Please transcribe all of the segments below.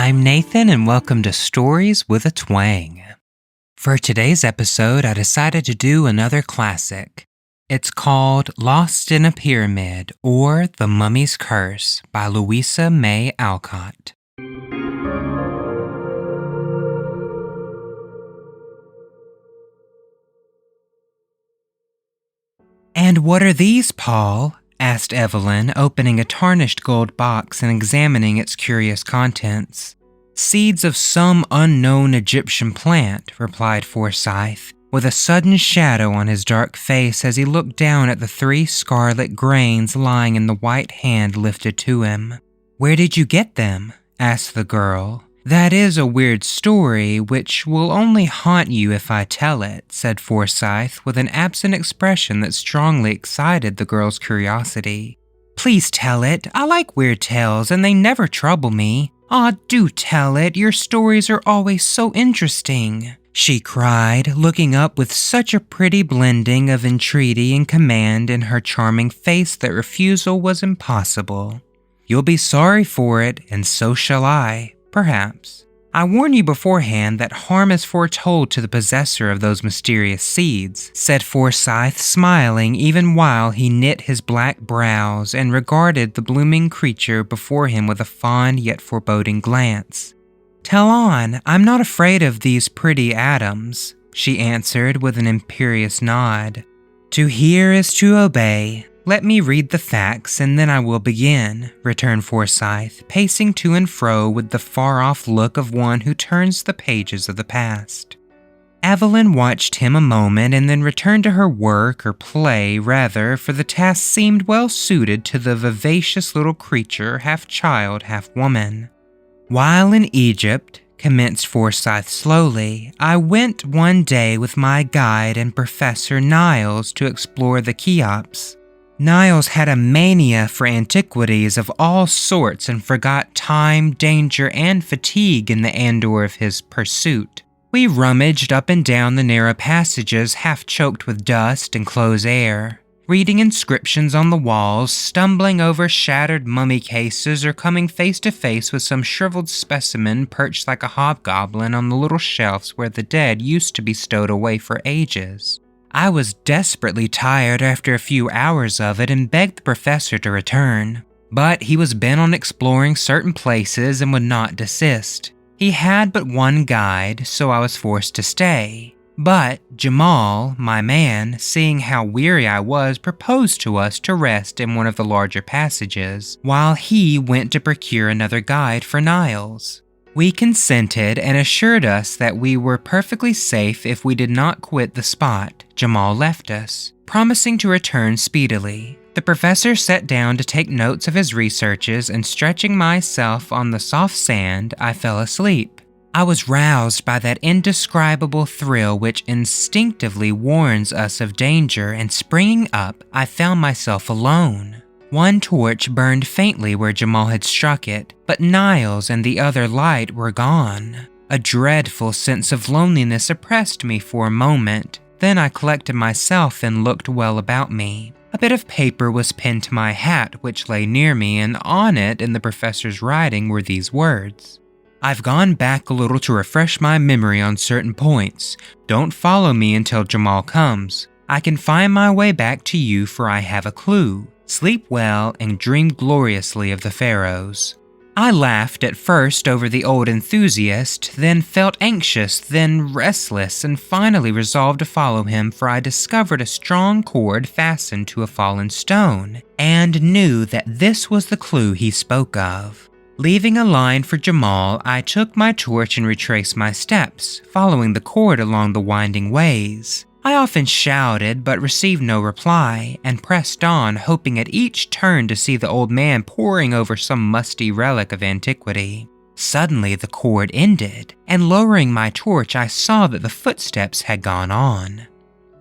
I'm Nathan and welcome to Stories with a Twang. For today's episode, I decided to do another classic. It's called Lost in a Pyramid or The Mummy's Curse by Louisa May Alcott. "And what are these, Paul?" asked Evelyn, opening a tarnished gold box and examining its curious contents. "Seeds of some unknown Egyptian plant," replied Forsyth, with a sudden shadow on his dark face as he looked down at the 3 scarlet grains lying in the white hand lifted to him. "Where did you get them?" asked the girl. "That is a weird story, which will only haunt you if I tell it," said Forsyth with an absent expression that strongly excited the girl's curiosity. "Please tell it. I like weird tales and they never trouble me. Aw, do tell it. Your stories are always so interesting," she cried, looking up with such a pretty blending of entreaty and command in her charming face that refusal was impossible. "You'll be sorry for it, and so shall I. Perhaps. I warn you beforehand that harm is foretold to the possessor of those mysterious seeds," said Forsyth, smiling even while he knit his black brows and regarded the blooming creature before him with a fond yet foreboding glance. "Tell on, I'm not afraid of these pretty atoms," she answered with an imperious nod. "To hear is to obey. Let me read the facts and then I will begin," returned Forsyth, pacing to and fro with the far-off look of one who turns the pages of the past. Evelyn watched him a moment and then returned to her work, or play rather, for the task seemed well suited to the vivacious little creature, half child, half woman. "While in Egypt," commenced Forsyth slowly, "I went one day with my guide and Professor Niles to explore the Cheops. Niles had a mania for antiquities of all sorts and forgot time, danger, and fatigue in the ardor of his pursuit. We rummaged up and down the narrow passages half choked with dust and close air, reading inscriptions on the walls, stumbling over shattered mummy cases, or coming face to face with some shriveled specimen perched like a hobgoblin on the little shelves where the dead used to be stowed away for ages. I was desperately tired after a few hours of it and begged the professor to return, but he was bent on exploring certain places and would not desist. He had but one guide, so I was forced to stay. But Jamal, my man, seeing how weary I was, proposed to us to rest in one of the larger passages, while he went to procure another guide for Niles. We consented and assured us that we were perfectly safe if we did not quit the spot. Jamal left us, promising to return speedily. The professor sat down to take notes of his researches, and stretching myself on the soft sand, I fell asleep. I was roused by that indescribable thrill which instinctively warns us of danger, and springing up, I found myself alone. One torch burned faintly where Jamal had struck it, but Niles and the other light were gone. A dreadful sense of loneliness oppressed me for a moment. Then I collected myself and looked well about me. A bit of paper was pinned to my hat which lay near me, and on it in the professor's writing were these words: "I've gone back a little to refresh my memory on certain points. Don't follow me until Jamal comes. I can find my way back to you, for I have a clue. Sleep well and dream gloriously of the pharaohs." I laughed at first over the old enthusiast, then felt anxious, then restless, and finally resolved to follow him, for I discovered a strong cord fastened to a fallen stone, and knew that this was the clue he spoke of. Leaving a line for Jamal, I took my torch and retraced my steps, following the cord along the winding ways. I often shouted but received no reply, and pressed on, hoping at each turn to see the old man poring over some musty relic of antiquity. Suddenly the cord ended, and lowering my torch I saw that the footsteps had gone on.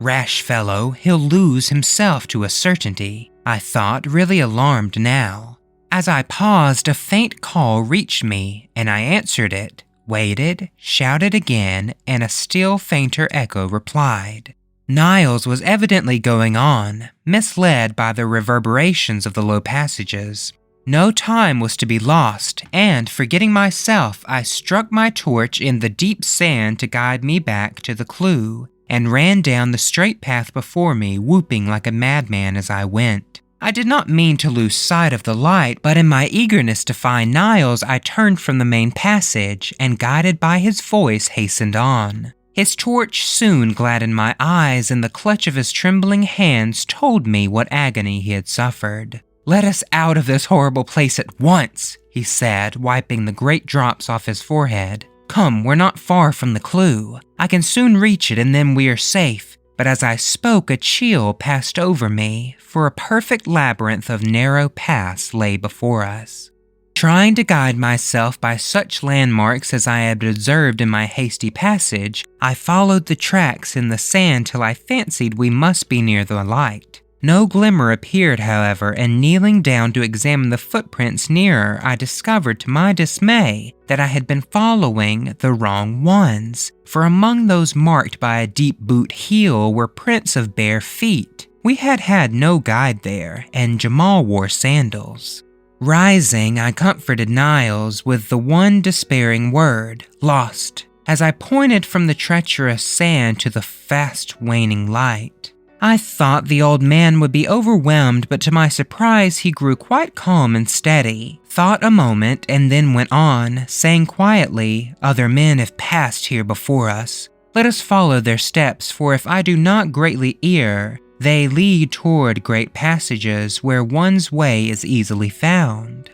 "Rash fellow, he'll lose himself to a certainty," I thought, really alarmed now. As I paused, a faint call reached me, and I answered it, waited, shouted again, and a still fainter echo replied. Niles was evidently going on, misled by the reverberations of the low passages. No time was to be lost, and forgetting myself, I struck my torch in the deep sand to guide me back to the clue, and ran down the straight path before me, whooping like a madman as I went. I did not mean to lose sight of the light, but in my eagerness to find Niles, I turned from the main passage, and guided by his voice, hastened on. His torch soon gladdened my eyes, and the clutch of his trembling hands told me what agony he had suffered. "Let us out of this horrible place at once," he said, wiping the great drops off his forehead. "Come, we're not far from the clue. I can soon reach it and then we are safe." But as I spoke, a chill passed over me, for a perfect labyrinth of narrow paths lay before us. Trying to guide myself by such landmarks as I had observed in my hasty passage, I followed the tracks in the sand till I fancied we must be near the light. No glimmer appeared, however, and kneeling down to examine the footprints nearer, I discovered to my dismay that I had been following the wrong ones, for among those marked by a deep boot heel were prints of bare feet. We had had no guide there, and Jamal wore sandals. Rising, I comforted Niles with the one despairing word, "lost," as I pointed from the treacherous sand to the fast waning light. I thought the old man would be overwhelmed, but to my surprise he grew quite calm and steady, thought a moment, and then went on, saying quietly, "Other men have passed here before us. Let us follow their steps, for if I do not greatly err, they lead toward great passages where one's way is easily found."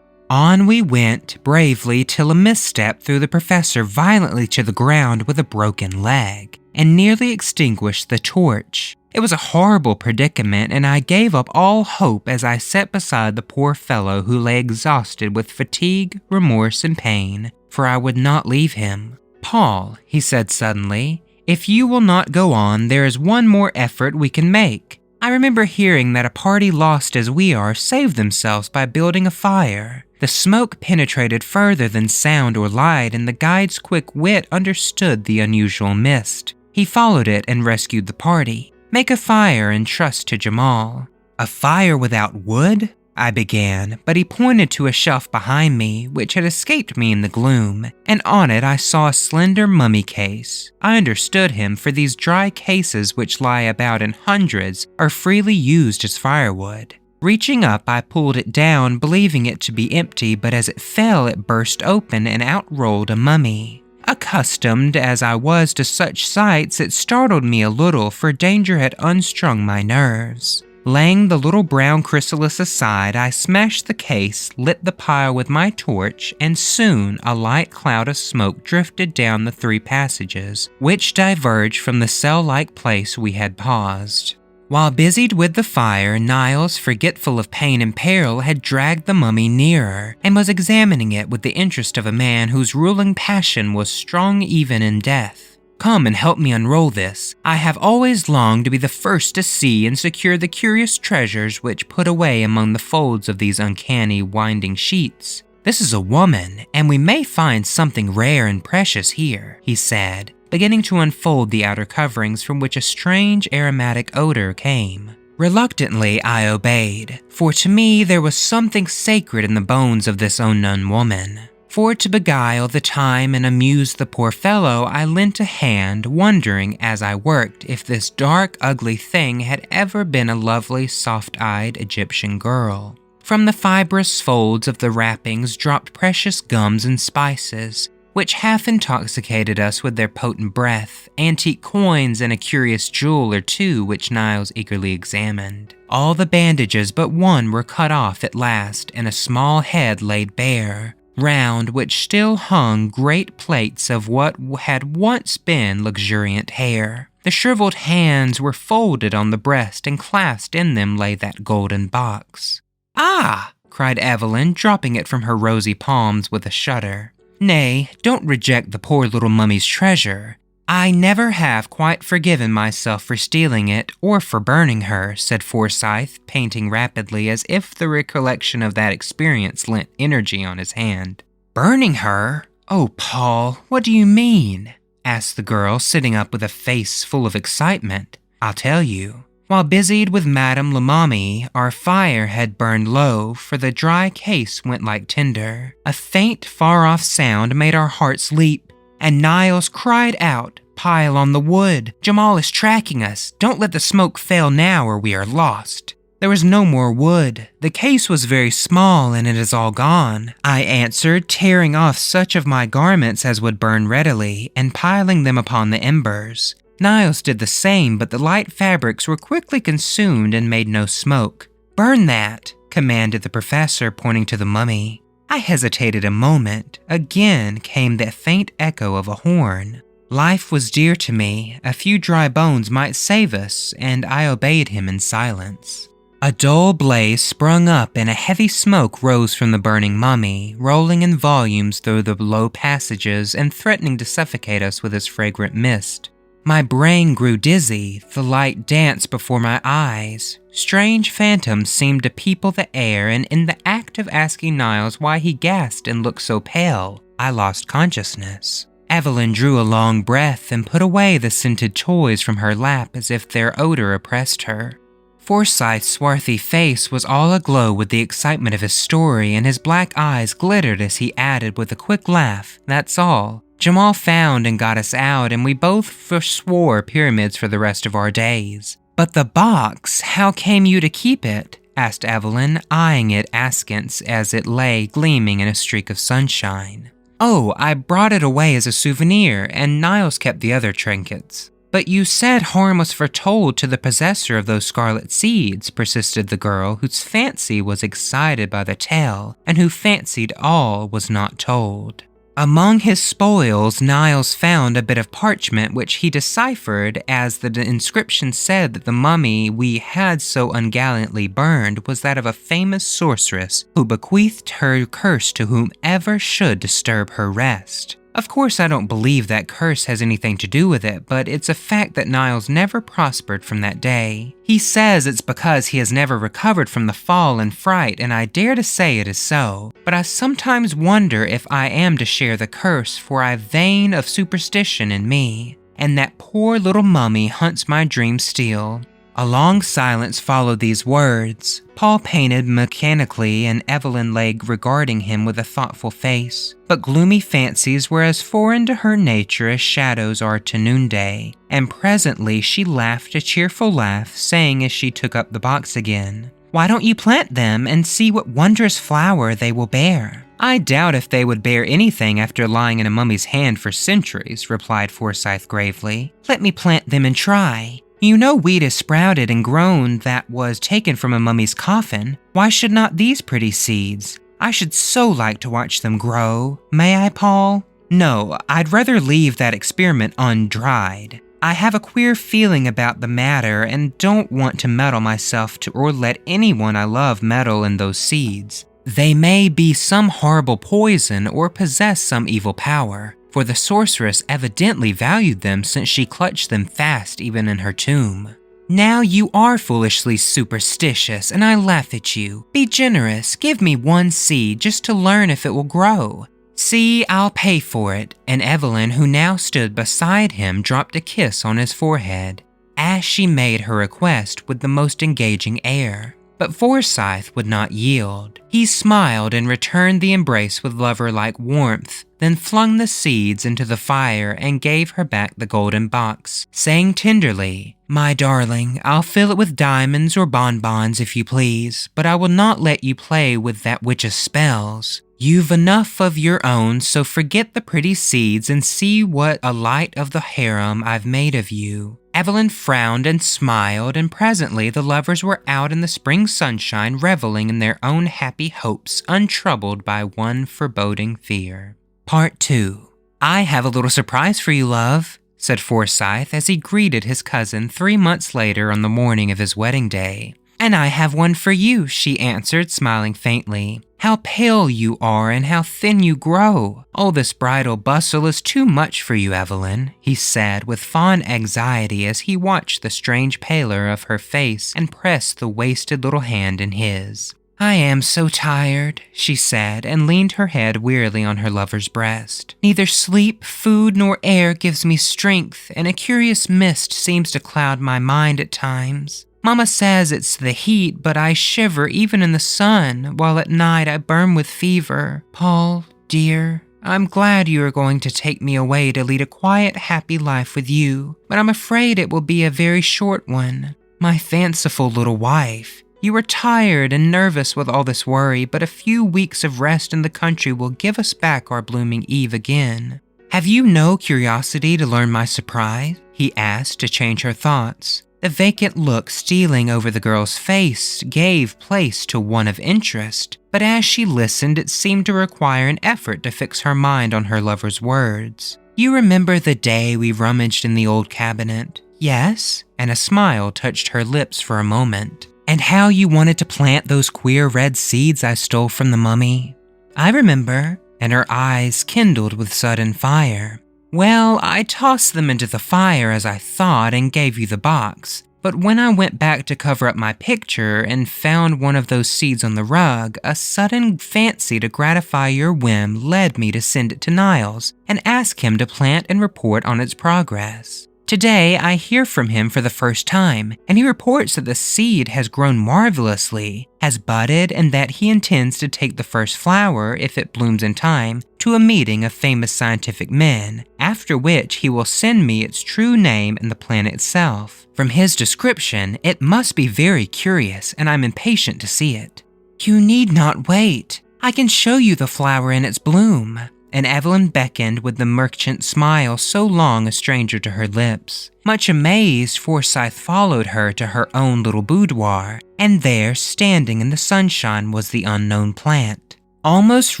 On we went, bravely, till a misstep threw the professor violently to the ground with a broken leg, and nearly extinguished the torch. It was a horrible predicament, and I gave up all hope as I sat beside the poor fellow who lay exhausted with fatigue, remorse, and pain, for I would not leave him. "Paul," he said suddenly, "if you will not go on, there is one more effort we can make. I remember hearing that a party lost as we are saved themselves by building a fire." The smoke penetrated further than sound or light, and the guide's quick wit understood the unusual mist. He followed it and rescued the party. "Make a fire and trust to Jamal." "A fire without wood?" I began, but he pointed to a shelf behind me, which had escaped me in the gloom, and on it I saw a slender mummy case. I understood him, for these dry cases which lie about in hundreds are freely used as firewood. Reaching up, I pulled it down, believing it to be empty, but as it fell, it burst open and out rolled a mummy. Accustomed as I was to such sights, it startled me a little, for danger had unstrung my nerves. Laying the little brown chrysalis aside, I smashed the case, lit the pile with my torch, and soon a light cloud of smoke drifted down the 3 passages, which diverged from the cell-like place we had paused. While busied with the fire, Niles, forgetful of pain and peril, had dragged the mummy nearer, and was examining it with the interest of a man whose ruling passion was strong even in death. "Come and help me unroll this. I have always longed to be the first to see and secure the curious treasures which put away among the folds of these uncanny winding sheets. This is a woman, and we may find something rare and precious here," he said, beginning to unfold the outer coverings from which a strange aromatic odor came. Reluctantly, I obeyed, for to me there was something sacred in the bones of this unknown woman. For to beguile the time and amuse the poor fellow, I lent a hand, wondering as I worked if this dark, ugly thing had ever been a lovely, soft-eyed Egyptian girl. From the fibrous folds of the wrappings dropped precious gums and spices, which half intoxicated us with their potent breath, antique coins, and a curious jewel or two which Niles eagerly examined. All the bandages but one were cut off at last, and a small head laid bare, round which still hung great plaits of what had once been luxuriant hair. The shriveled hands were folded on the breast, and clasped in them lay that golden box. "Ah!" cried Evelyn, dropping it from her rosy palms with a shudder. "Nay, don't reject the poor little mummy's treasure. I never have quite forgiven myself for stealing it, or for burning her," said Forsyth, painting rapidly as if the recollection of that experience lent energy on his hand. "Burning her? Oh, Paul, what do you mean?" asked the girl, sitting up with a face full of excitement. "I'll tell you. While busied with Madame Lamami, our fire had burned low, for the dry case went like tinder. A faint, far-off sound made our hearts leap, and Niles cried out, "Pile on the wood! Jamal is tracking us! Don't let the smoke fail now or we are lost!" There was no more wood. The case was very small and it is all gone, I answered, tearing off such of my garments as would burn readily and piling them upon the embers. Niles did the same, but the light fabrics were quickly consumed and made no smoke. "Burn that," commanded the professor, pointing to the mummy. I hesitated a moment. Again came that faint echo of a horn. Life was dear to me. A few dry bones might save us, and I obeyed him in silence. A dull blaze sprung up and a heavy smoke rose from the burning mummy, rolling in volumes through the low passages and threatening to suffocate us with its fragrant mist. My brain grew dizzy, the light danced before my eyes. Strange phantoms seemed to people the air, and in the act of asking Niles why he gasped and looked so pale, I lost consciousness. Evelyn drew a long breath and put away the scented toys from her lap as if their odor oppressed her. Forsyth's swarthy face was all aglow with the excitement of his story, and his black eyes glittered as he added with a quick laugh, "That's all. Jamal found and got us out, and we both forswore pyramids for the rest of our days." "But the box, how came you to keep it?" asked Evelyn, eyeing it askance as it lay gleaming in a streak of sunshine. "Oh, I brought it away as a souvenir, and Niles kept the other trinkets." "But you said harm was foretold to the possessor of those scarlet seeds," persisted the girl, whose fancy was excited by the tale, and who fancied all was not told. Among his spoils, Niles found a bit of parchment which he deciphered as the inscription said that the mummy we had so ungallantly burned was that of a famous sorceress who bequeathed her curse to whomever should disturb her rest. Of course, I don't believe that curse has anything to do with it, but it's a fact that Niles never prospered from that day. He says it's because he has never recovered from the fall and fright, and I dare to say it is so. But I sometimes wonder if I am to share the curse, for I've a vein of superstition in me, and that poor little mummy hunts my dreams still. A long silence followed these words. Paul painted mechanically, and Evelyn lay regarding him with a thoughtful face. But gloomy fancies were as foreign to her nature as shadows are to noonday, and presently she laughed a cheerful laugh, saying as she took up the box again, "Why don't you plant them and see what wondrous flower they will bear?" "I doubt if they would bear anything after lying in a mummy's hand for centuries," replied Forsyth gravely. "Let me plant them and try. You know wheat is sprouted and grown that was taken from a mummy's coffin. Why should not these pretty seeds? I should so like to watch them grow. May I, Paul?" "No, I'd rather leave that experiment undried. I have a queer feeling about the matter and don't want to meddle myself or let anyone I love meddle in those seeds. They may be some horrible poison or possess some evil power, for the sorceress evidently valued them since she clutched them fast even in her tomb." "Now you are foolishly superstitious, and I laugh at you. Be generous, give me one seed just to learn if it will grow." "See, I'll pay for it," and Evelyn, who now stood beside him, dropped a kiss on his forehead, as she made her request with the most engaging air. But Forsyth would not yield. He smiled and returned the embrace with lover-like warmth, then flung the seeds into the fire and gave her back the golden box, saying tenderly, "My darling, I'll fill it with diamonds or bonbons if you please, but I will not let you play with that witch's spells. You've enough of your own, so forget the pretty seeds and see what a light of the harem I've made of you." Evelyn frowned and smiled, and presently the lovers were out in the spring sunshine, reveling in their own happy hopes, untroubled by one foreboding fear. Part 2. "I have a little surprise for you, love," said Forsyth as he greeted his cousin 3 months later on the morning of his wedding day. "And I have one for you," she answered, smiling faintly. "How pale you are and how thin you grow. All this bridal bustle is too much for you, Evelyn," he said with fond anxiety as he watched the strange pallor of her face and pressed the wasted little hand in his. "I am so tired," she said, and leaned her head wearily on her lover's breast. "Neither sleep, food, nor air gives me strength, and a curious mist seems to cloud my mind at times." Mama says it's the heat, but I shiver even in the sun, while at night I burn with fever. Paul, dear, I'm glad you are going to take me away to lead a quiet, happy life with you, but I'm afraid it will be a very short one. My fanciful little wife, you are tired and nervous with all this worry, but a few weeks of rest in the country will give us back our blooming Eve again. Have you no curiosity to learn my surprise? He asked to change her thoughts. The vacant look stealing over the girl's face gave place to one of interest, but as she listened, it seemed to require an effort to fix her mind on her lover's words. You remember the day we rummaged in the old cabinet? Yes? And a smile touched her lips for a moment. And how you wanted to plant those queer red seeds I stole from the mummy? I remember, and her eyes kindled with sudden fire. Well, I tossed them into the fire as I thought and gave you the box. But when I went back to cover up my picture and found one of those seeds on the rug, a sudden fancy to gratify your whim led me to send it to Niles and ask him to plant and report on its progress. Today, I hear from him for the first time, and he reports that the seed has grown marvelously, has budded, and that he intends to take the first flower, if it blooms in time, to a meeting of famous scientific men, after which he will send me its true name and the plant itself. From his description, it must be very curious, and I'm impatient to see it. You need not wait. I can show you the flower in its bloom. And Evelyn beckoned with the merchant smile so long a stranger to her lips. Much amazed, Forsyth followed her to her own little boudoir, and there, standing in the sunshine, was the unknown plant. Almost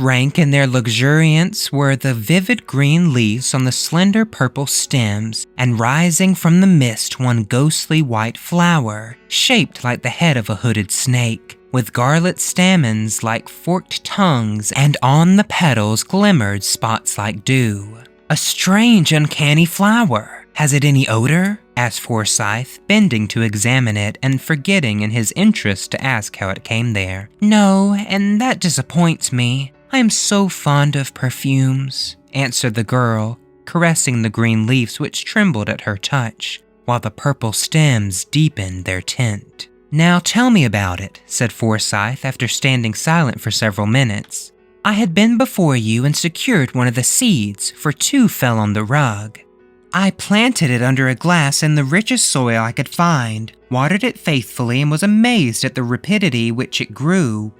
rank in their luxuriance were the vivid green leaves on the slender purple stems, and rising from the mist one ghostly white flower, shaped like the head of a hooded snake, with scarlet stamens like forked tongues, and on the petals glimmered spots like dew. A strange, uncanny flower. Has it any odor? Asked Forsyth, bending to examine it and forgetting in his interest to ask how it came there. No, and that disappoints me. I am so fond of perfumes, answered the girl, caressing the green leaves which trembled at her touch, while the purple stems deepened their tint. Now tell me about it, said Forsyth after standing silent for several minutes. I had been before you and secured one of the seeds, for two fell on the rug. I planted it under a glass in the richest soil I could find, watered it faithfully, and was amazed at the rapidity which it grew.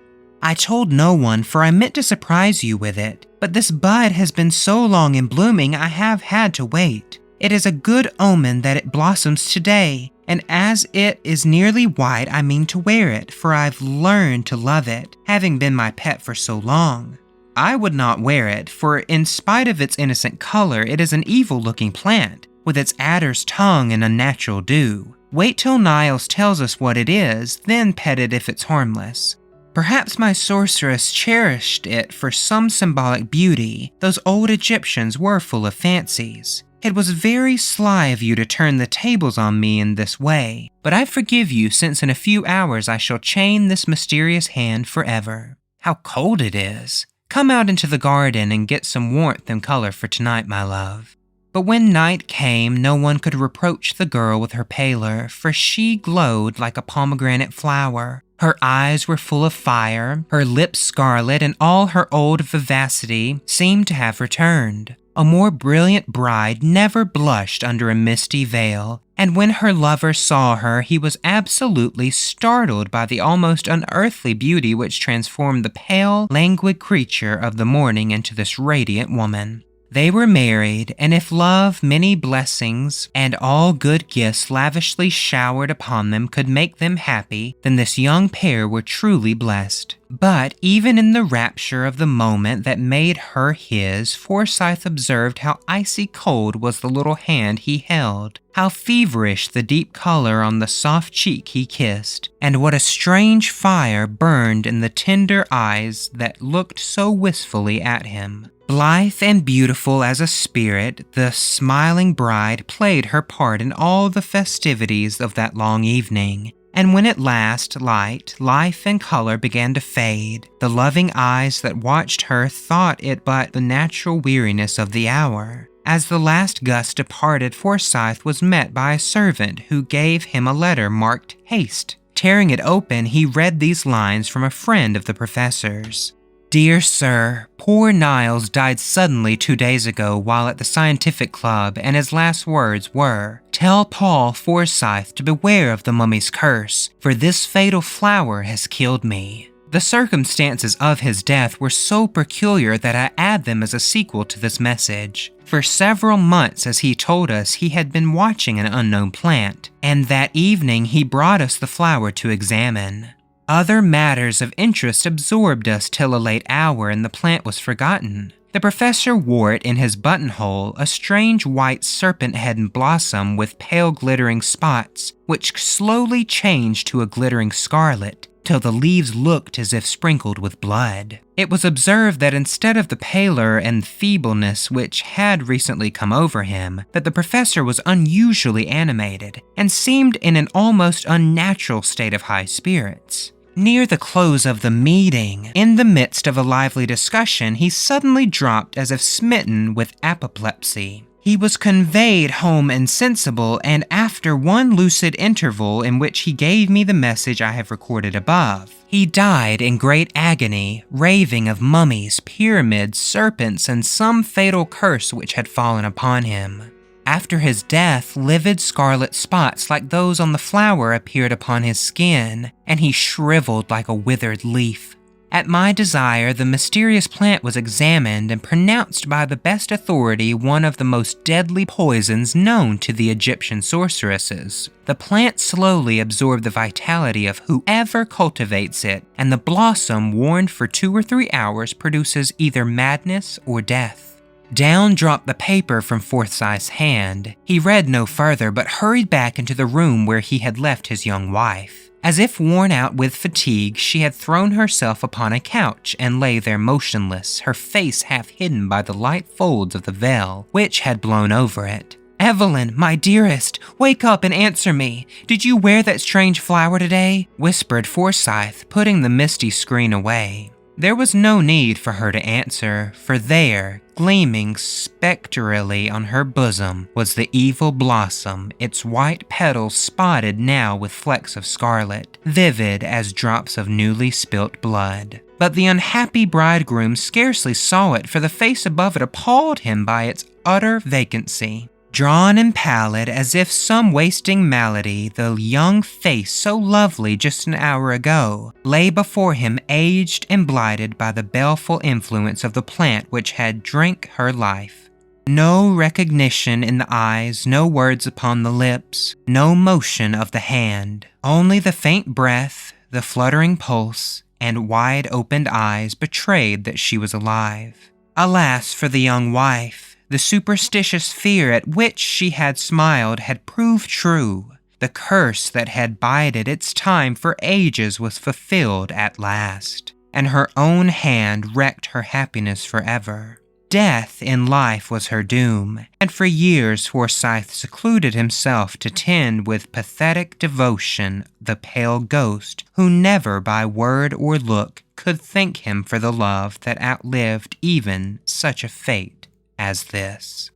I told no one, for I meant to surprise you with it, but this bud has been so long in blooming I have had to wait. It is a good omen that it blossoms today, and as it is nearly white, I mean to wear it, for I've learned to love it, having been my pet for so long. I would not wear it, for in spite of its innocent color, it is an evil-looking plant, with its adder's tongue and unnatural dew. Wait till Niles tells us what it is, then pet it if it's harmless. Perhaps my sorceress cherished it for some symbolic beauty. Those old Egyptians were full of fancies. It was very sly of you to turn the tables on me in this way, but I forgive you since in a few hours I shall chain this mysterious hand forever. How cold it is! Come out into the garden and get some warmth and color for tonight, my love. But when night came, no one could reproach the girl with her pallor, for she glowed like a pomegranate flower. Her eyes were full of fire, her lips scarlet, and all her old vivacity seemed to have returned. A more brilliant bride never blushed under a misty veil, and when her lover saw her, he was absolutely startled by the almost unearthly beauty which transformed the pale, languid creature of the morning into this radiant woman. They were married, and if love, many blessings, and all good gifts lavishly showered upon them could make them happy, then this young pair were truly blessed. But even in the rapture of the moment that made her his, Forsyth observed how icy cold was the little hand he held, how feverish the deep color on the soft cheek he kissed, and what a strange fire burned in the tender eyes that looked so wistfully at him. Blithe and beautiful as a spirit, the smiling bride played her part in all the festivities of that long evening. And when at last light, life, and color began to fade, the loving eyes that watched her thought it but the natural weariness of the hour. As the last gust departed, Forsyth was met by a servant who gave him a letter marked "Haste." Tearing it open, he read these lines from a friend of the professor's. "Dear Sir, poor Niles died suddenly 2 days ago while at the scientific club, and his last words were, 'Tell Paul Forsyth to beware of the mummy's curse, for this fatal flower has killed me.' The circumstances of his death were so peculiar that I add them as a sequel to this message. For several months, as he told us, he had been watching an unknown plant, and that evening he brought us the flower to examine. Other matters of interest absorbed us till a late hour, and the plant was forgotten. The professor wore it in his buttonhole, a strange white serpent head and blossom with pale glittering spots, which slowly changed to a glittering scarlet, till the leaves looked as if sprinkled with blood. It was observed that instead of the pallor and feebleness which had recently come over him, that the professor was unusually animated, and seemed in an almost unnatural state of high spirits. Near the close of the meeting, in the midst of a lively discussion, he suddenly dropped as if smitten with apoplexy. He was conveyed home insensible, and after one lucid interval in which he gave me the message I have recorded above, he died in great agony, raving of mummies, pyramids, serpents, and some fatal curse which had fallen upon him. After his death, livid scarlet spots like those on the flower appeared upon his skin, and he shriveled like a withered leaf. At my desire, the mysterious plant was examined and pronounced by the best authority one of the most deadly poisons known to the Egyptian sorceresses. The plant slowly absorbed the vitality of whoever cultivates it, and the blossom, worn for 2 or 3 hours, produces either madness or death. Down dropped the paper from Forsyth's hand. He read no further, but hurried back into the room where he had left his young wife. As if worn out with fatigue, she had thrown herself upon a couch and lay there motionless, her face half hidden by the light folds of the veil, which had blown over it. "Evelyn, my dearest, wake up and answer me. Did you wear that strange flower today?" whispered Forsyth, putting the misty screen away. There was no need for her to answer, for there, gleaming spectrally on her bosom, was the evil blossom, its white petals spotted now with flecks of scarlet, vivid as drops of newly spilt blood. But the unhappy bridegroom scarcely saw it, for the face above it appalled him by its utter vacancy. Drawn and pallid as if some wasting malady, the young face so lovely just an hour ago lay before him aged and blighted by the baleful influence of the plant which had drank her life. No recognition in the eyes, no words upon the lips, no motion of the hand, only the faint breath, the fluttering pulse, and wide-opened eyes betrayed that she was alive. Alas for the young wife! The superstitious fear at which she had smiled had proved true. The curse that had bided its time for ages was fulfilled at last, and her own hand wrecked her happiness forever. Death in life was her doom, and for years Forsyth secluded himself to tend with pathetic devotion the pale ghost who never by word or look could thank him for the love that outlived even such a fate as this.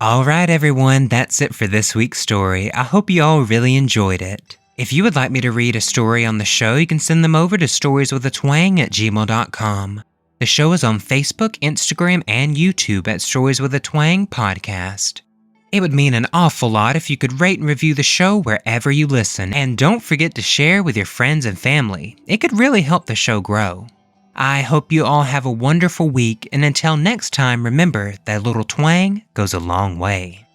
Alright everyone, that's it for this week's story. I hope you all really enjoyed it. If you would like me to read a story on the show, you can send them over to storieswithatwang@gmail.com. The show is on Facebook, Instagram, and YouTube at Stories with a Twang Podcast. It would mean an awful lot if you could rate and review the show wherever you listen, and don't forget to share with your friends and family. It could really help the show grow. I hope you all have a wonderful week, and until next time, remember that a little twang goes a long way.